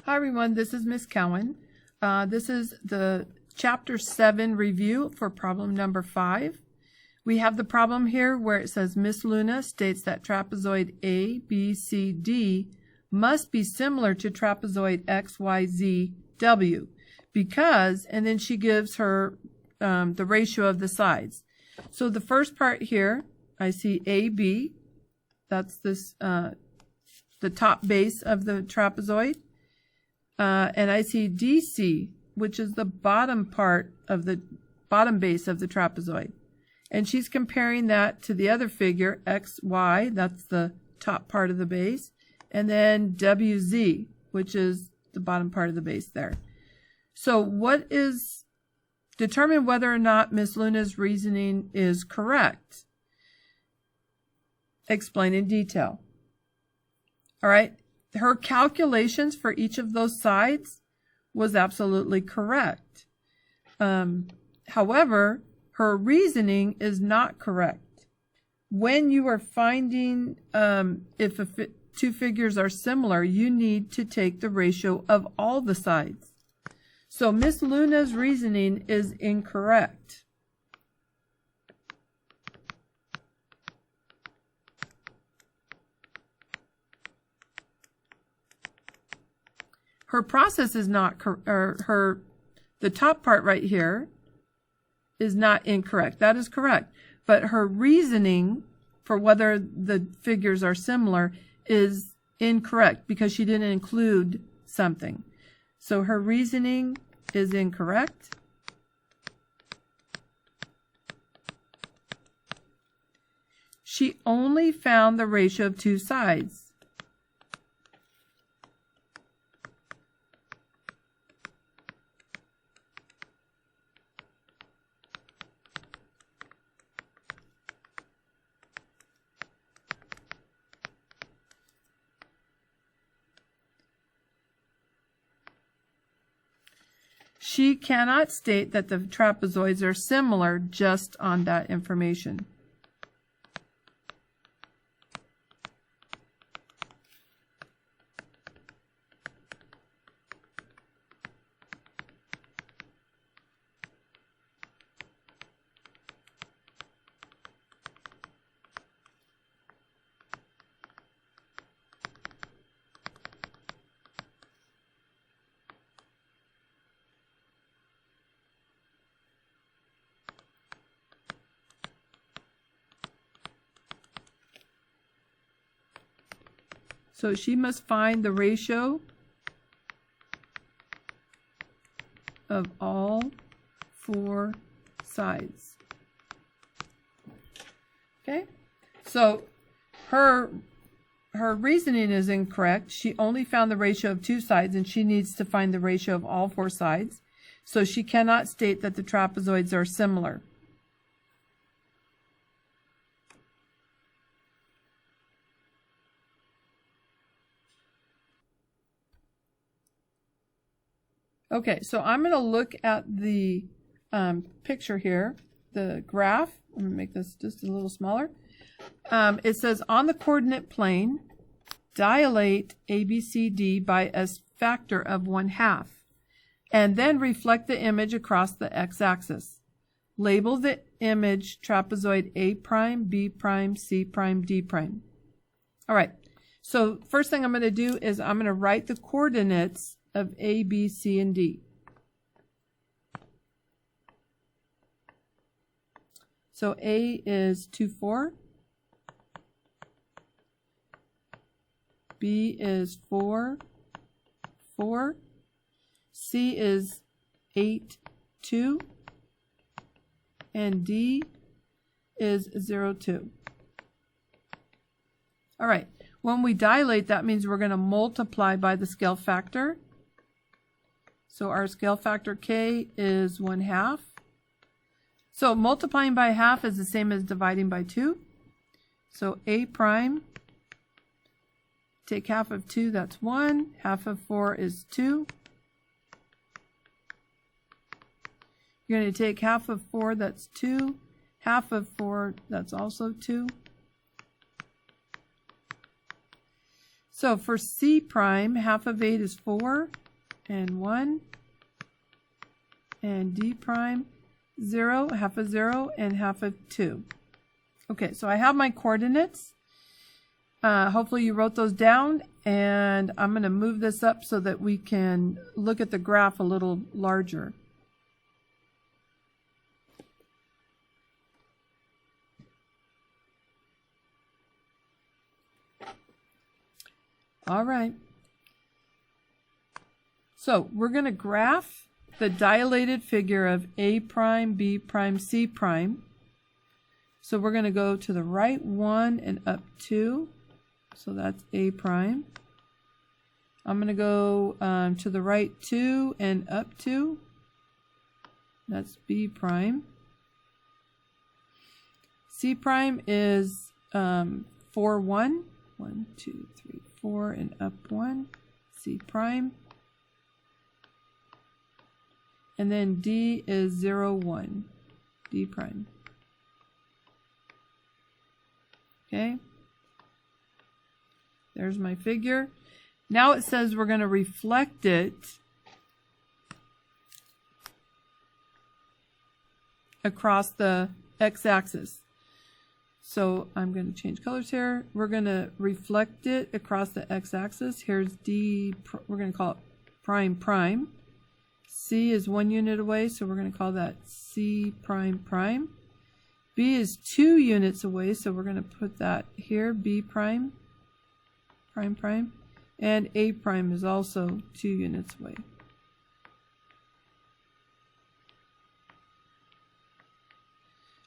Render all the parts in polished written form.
Hi everyone, this is Miss Cowan. This is the Chapter 7 review for problem number 5. We have the problem here where it says Miss Luna states that trapezoid A, B, C, D must be similar to trapezoid X, Y, Z, W because, and then she gives her the ratio of the sides. So the first part here, I see AB, that's this the top base of the trapezoid. And I see DC, which is the bottom part of the bottom base of the trapezoid. And she's comparing that to the other figure, XY, that's the top part of the base, and then WZ, which is the bottom part of the base there. So determine whether or not Miss Luna's reasoning is correct. Explain in detail. All right. Her calculations for each of those sides was absolutely correct. However, her reasoning is not correct. When you are finding if two figures are similar, you need to take the ratio of all the sides. So Miss Luna's reasoning is incorrect. Her process is not, the top part right here is not incorrect. That is correct. But her reasoning for whether the figures are similar is incorrect because she didn't include something. So her reasoning is incorrect. She only found the ratio of two sides. She cannot state that the trapezoids are similar just on that information. So she must find the ratio of all four sides. Okay? So her reasoning is incorrect. She only found the ratio of two sides, and she needs to find the ratio of all four sides. So she cannot state that the trapezoids are similar. Okay, so I'm going to look at the picture here, the graph. I'm going to make this just a little smaller. It says on the coordinate plane, dilate ABCD by a factor of 1/2, and then reflect the image across the x-axis. Label the image trapezoid A prime, B prime, C prime, D prime. All right, so first thing I'm going to do is I'm going to write the coordinates of A, B, C, and D. So A is 2, 4. B is 4, 4. C is 8, 2. And D is 0, 2. All right. When we dilate, that means we're going to multiply by the scale factor. So our scale factor K is 1/2. So multiplying by half is the same as dividing by 2. So A prime, take half of 2, that's 1. Half of 4 is 2. You're going to take half of 4, that's 2. Half of 4, that's also 2. So for C prime, half of 8 is 4 and 1. And D prime, 0, half of 0, and half of 2. Okay, so I have my coordinates. Hopefully you wrote those down, and I'm going to move this up so that we can look at the graph a little larger. All right. So we're going to graph the dilated figure of A prime, B prime, C prime. So we're going to go to the right 1 and up 2. So that's A prime. I'm going to go to the right 2 and up 2. That's B prime. C prime is 4, 1. 1, 2, 3, 4, and up 1. C prime. And then D is 0, 1. D prime. Okay. There's my figure. Now it says we're going to reflect it across the x-axis. So I'm going to change colors here. We're going to reflect it across the x-axis. Here's D, we're going to call it prime prime. C is 1 unit away, so we're going to call that C prime prime. B is 2 units away, so we're going to put that here, B prime, prime prime. And A prime is also 2 units away.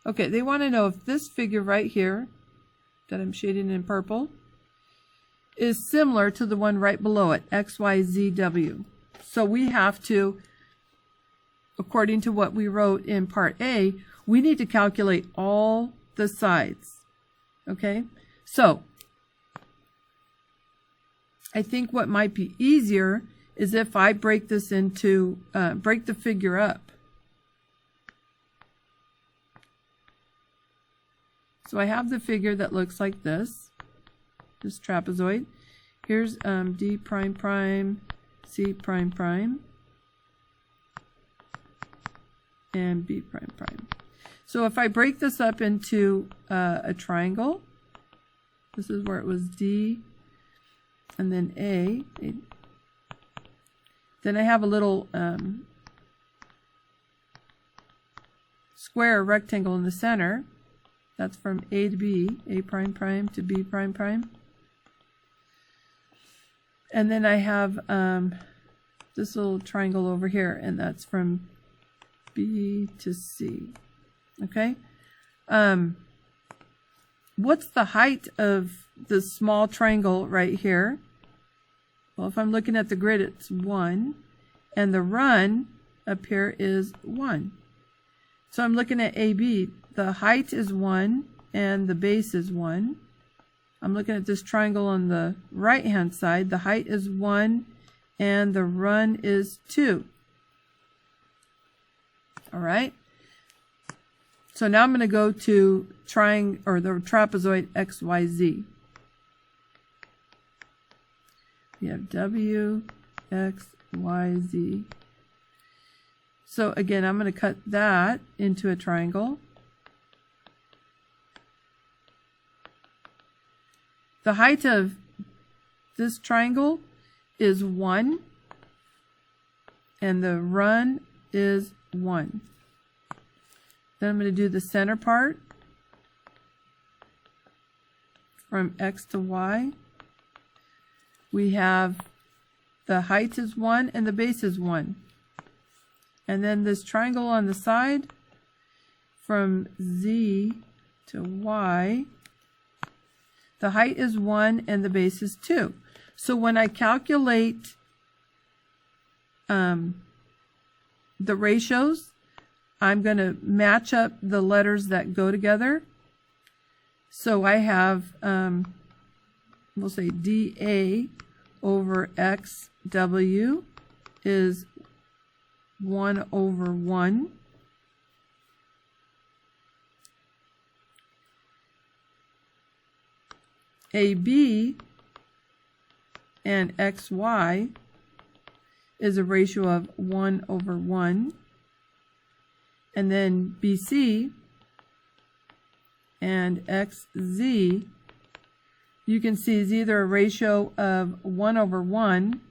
Okay, they want to know if this figure right here, that I'm shading in purple, is similar to the one right below it, XYZW. So we have to, according to what we wrote in part A, we need to calculate all the sides. Okay, so I think what might be easier is if I break this into, break the figure up. So I have the figure that looks like this trapezoid. Here's D prime prime, C prime prime, and B prime prime. So if I break this up into a triangle, this is where it was D and then A. Then I have a little square rectangle in the center. That's from A to B, A prime prime to B prime prime. And then I have this little triangle over here, and that's from B to C. Okay? What's the height of the small triangle right here? Well, if I'm looking at the grid, it's 1. And the run up here is 1. So I'm looking at AB. The height is 1 and the base is 1. I'm looking at this triangle on the right-hand side. The height is 1 and the run is 2. All right. So now I'm going to go to the trapezoid XYZ. We have W, X, Y, Z. So again, I'm going to cut that into a triangle. The height of this triangle is 1, and the run is 1. Then I'm going to do the center part from X to Y. We have the height is 1 and the base is 1. And then this triangle on the side from Z to Y, the height is 1 and the base is 2. So when I calculate the ratios, I'm going to match up the letters that go together. So I have, we'll say dA over XW is 1 over 1. AB and XY is a ratio of 1/1. And then BC and XZ, you can see is either a ratio of 1/1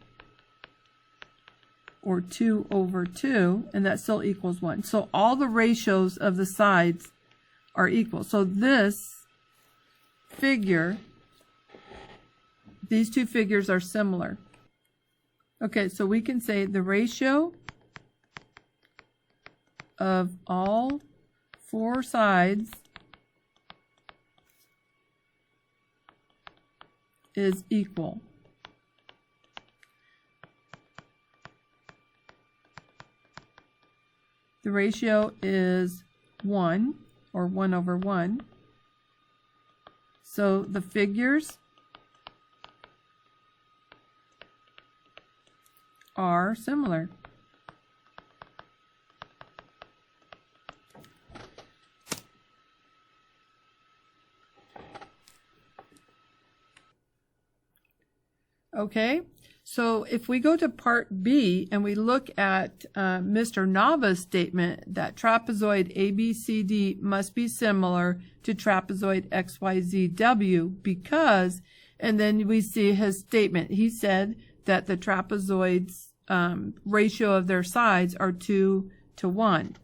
or 2/2, and that still equals 1. So all the ratios of the sides are equal. So this figure, these two figures are similar. Okay, so we can say the ratio of all four sides is equal. The ratio is 1, or 1/1. So the figures are similar. Okay, so if we go to part B and we look at Mr. Nava's statement that trapezoid ABCD must be similar to trapezoid XYZW because, and then we see his statement. He said that the trapezoids ratio of their sides are 2 to 1.